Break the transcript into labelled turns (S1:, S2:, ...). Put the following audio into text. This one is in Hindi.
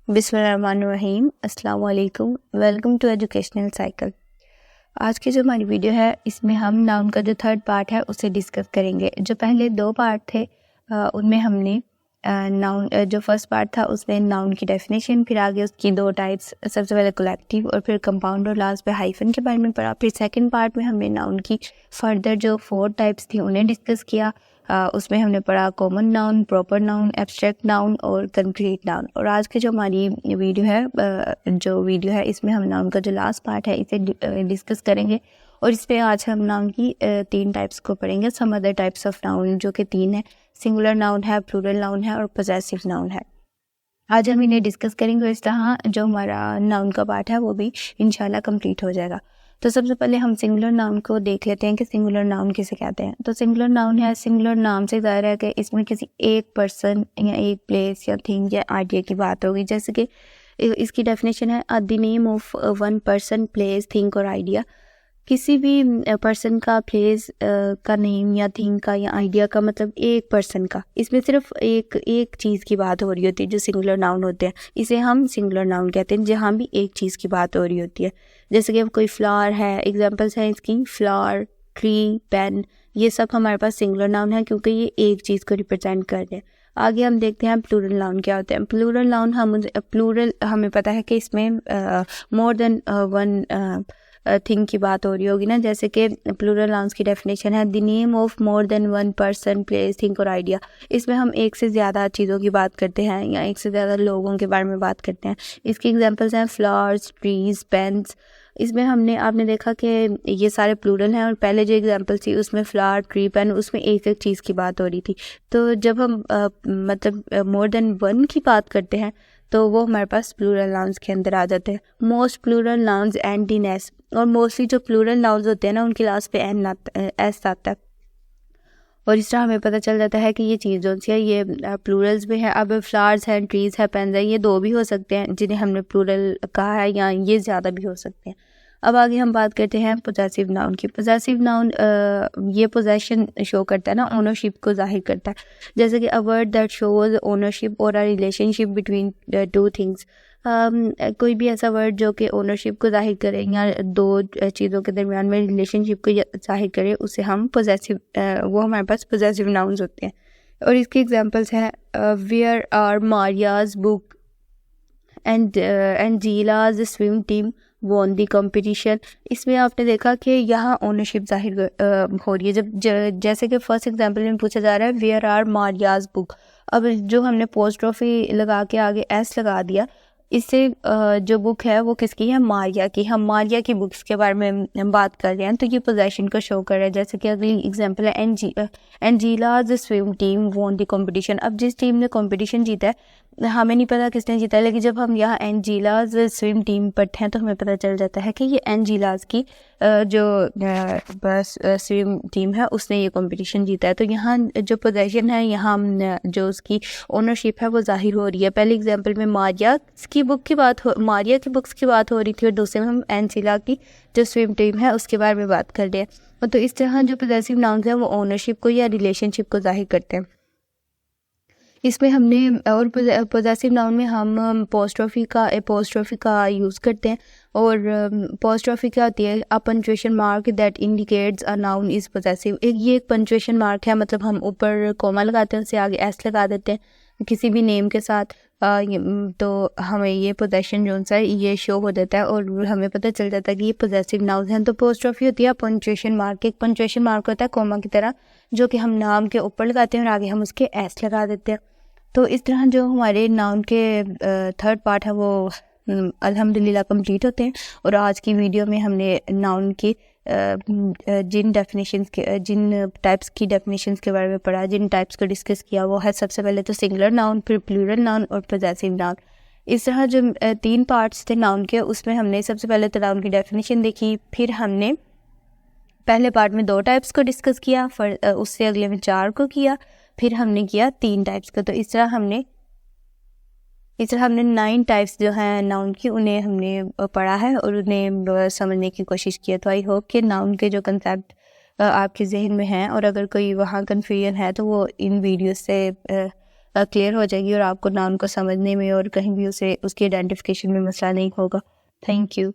S1: बिस्मिल्लाहिर्रहमानिर्रहीम, अस्सलाम वालेकुम, वेलकम टू एजुकेशनल साइकिल। आज की जो हमारी वीडियो है इसमें हम नाउन का जो थर्ड पार्ट है उसे डिस्कस करेंगे। जो पहले दो पार्ट थे उनमें हमने नाउन जो फर्स्ट पार्ट था उसमें नाउन की डेफिनेशन, फिर आगे उसकी दो टाइप्स, सबसे पहले कलेक्टिव और फिर कंपाउंड और लास्ट पे हाइफन के बारे में पढ़ा। फिर सेकंड पार्ट में हमने नाउन की फर्दर जो 4 टाइप्स थी उन्हें डिस्कस किया। उसमें हमने पढ़ा common noun, proper noun, abstract noun और कंक्रीट नाउन। और आज की जो हमारी वीडियो है इसमें हम नाउन का जो लास्ट पार्ट है इसे डिस्कस करेंगे। और इस पे आज हम नाउन की 3 टाइप्स को पढ़ेंगे। Some other types of noun जो कि 3 है, सिंगुलर नाउन है, प्लूरल नाउन है और पोजेसिव नाउन है। आज हम इन्हें डिस्कस करेंगे। इस तरह जो हमारा नाउन का पार्ट है वो भी इंशाल्लाह कंप्लीट हो जाएगा। तो सबसे पहले हम सिंगुलर नाउन को देख लेते हैं कि सिंगुलर नाउन किसे कहते हैं। तो सिंगुलर नाउन है, सिंगुलर नाम से ज़ाहिर है कि इसमें किसी एक पर्सन या एक प्लेस या थिंग या आइडिया की बात होगी। जैसे कि इसकी डेफिनेशन है the name of one person, place, thing और आइडिया। किसी भी पर्सन का, प्लेस का नेम या थिंग का या आइडिया का मतलब एक पर्सन का, इसमें सिर्फ एक चीज़ की बात हो रही होती है जो सिंगुलर नाउन होते हैं। इसे हम सिंगुलर नाउन कहते हैं जहाँ भी एक चीज़ की बात हो रही होती है। जैसे कि कोई फ्लावर है, एग्जांपल्स हैं इसकी फ्लावर, ट्री, पेन, ये सब हमारे पास सिंगुलर नाउन है क्योंकि ये एक चीज़ को रिप्रेजेंट कर रहे हैं। आगे हम देखते हैं प्लूरल नाउन क्या होते हैं। प्लूरल नाउन हमें पता है कि इसमें मोर देन वन थिंग की बात हो रही होगी ना। जैसे कि प्लूरल नाउन्स की डेफिनेशन है the name of more than one person, place, thing और आइडिया। इसमें हम एक से ज़्यादा चीज़ों की बात करते हैं या एक से ज़्यादा लोगों के बारे में बात करते हैं। इसकी एग्जांपल्स हैं फ्लावर्स, ट्रीज, पेन्स। इसमें आपने देखा कि ये सारे प्लूरल हैं और पहले जो एग्जांपल थी उसमें फ्लावर, ट्री, पेन, उसमें एक एक चीज़ की बात हो रही थी। तो जब हम मोर देन वन की बात करते हैं तो वो हमारे पास प्लूरल नाउन्स के अंदर आ जाते हैं। Most plural nouns end in S, और मोस्टली जो प्लूरल नाउन्स होते हैं ना उनके लास्ट पे एस आता है। और इस तरह हमें पता चल जाता है कि ये चीज़ जो सी है ये प्लूरल्स भी है। अब फ्लावर्स हैं, ट्रीज़ है, पेन्स है, ये 2 भी हो सकते हैं जिन्हें हमने प्लूरल कहा है, या ये ज़्यादा भी हो सकते हैं। अब आगे हम बात करते हैं पोजेसिव नाउन की। पोजेसिव नाउन ये पोजेशन शो करता है ना, ओनरशिप को जाहिर करता है। जैसे कि a word that shows ownership और अ रिलेशनशिप बिटवीन 2 थिंग्स। कोई भी ऐसा वर्ड जो कि ओनरशिप को जाहिर करे या 2 चीज़ों के दरमियान में रिलेशनशिप को जाहिर करे उसे हम पोजेसिव, वो हमारे पास पोजेसिव नाउन्स होते हैं। और इसके एग्जांपल्स हैं where are Maria's book and Gila's swim team won the competition. इसमें आपने देखा कि यहाँ ओनरशिप जाहिर हो रही है। जैसे कि फर्स्ट एग्जांपल में पूछा जा रहा है वेयर आर मारियाज बुक। अब जो हमने पोस्ट्रोफी लगा के आगे एस लगा दिया, इससे जो बुक है वो किसकी है, मारिया की। हम मारिया की बुक्स के बारे में बात कर रहे हैं तो ये पोजेशन को शो कर रहा है। जैसे कि अगली एग्जांपल है Angela's swim team won the competition. अब जिस टीम ने कॉम्पिटिशन जीता है, हमें नहीं पता किसने जीता है, लेकिन जब हम यहाँ एंजीलाज स्विम टीम पढ़ते हैं तो हमें पता चल जाता है कि ये एंजीलाज की जो स्विम टीम है उसने ये कंपटीशन जीता है। तो यहाँ जो पोजेशन है, यहाँ जो उसकी ओनरशिप है वो जाहिर हो रही है। पहले एग्जांपल में मारिया की बुक्स की बात हो रही थी और दूसरे में हम एंजीला की जो स्विम टीम है उसके बारे में बात कर रहे हैं। तो इस तरह जो पोजेसिव नाउन्स हैं वो ओनरशिप को या रिलेशनशिप को जाहिर करते हैं। इसमें हमने और पोजेसिव नाउन में हम अपोस्ट्रोफी का यूज़ करते हैं। और अपोस्ट्रोफी क्या होती है, a punctuation mark that indicates a noun is possessive. एक पंक्चुएशन मार्क है, मतलब हम ऊपर कॉमा लगाते हैं, उससे आगे एस लगा देते हैं किसी भी नेम के साथ। तो हमें ये पोजेशन जो है ये शो हो जाता है और हमें पता चल जाता है कि ये पोजेसिव नाउन हैं। तो अपोस्ट्रोफी होती है पंक्चुएशन मार्क। एक पंक्चुएशन मार्क होता है कॉमा की तरह जो कि हम नाम के ऊपर लगाते हैं और आगे हम उसके एस लगा देते हैं। तो इस तरह जो हमारे नाउन के थर्ड पार्ट है वो अल्हम्दुलिल्लाह कंप्लीट होते हैं। और आज की वीडियो में हमने नाउन की जिन टाइप्स की डेफिनेशंस के बारे में पढ़ा, जिन टाइप्स को डिस्कस किया, वो है सबसे पहले तो सिंगुलर नाउन, फिर प्लूरल नाउन और पोजेसिव नाउन। इस तरह जो 3 पार्ट्स थे नाउन के, उसमें हमने सबसे पहले तो नाउन की डेफिनेशन देखी, फिर हमने पहले पार्ट में 2 टाइप्स को डिस्कस किया, उससे अगले में 4 को किया, फिर हमने किया 3 टाइप्स का। तो इस तरह हमने 9 टाइप्स जो हैं नाउन की उन्हें हमने पढ़ा है और उन्हें समझने की कोशिश की है। तो आई होप कि नाउन के जो कंसेप्ट आपके जहन में हैं और अगर कोई वहाँ कन्फ्यूजन है तो वो इन वीडियो से क्लियर हो जाएगी और आपको नाउन को समझने में और कहीं भी उसकी आइडेंटिफिकेशन में मसला नहीं होगा। Thank you.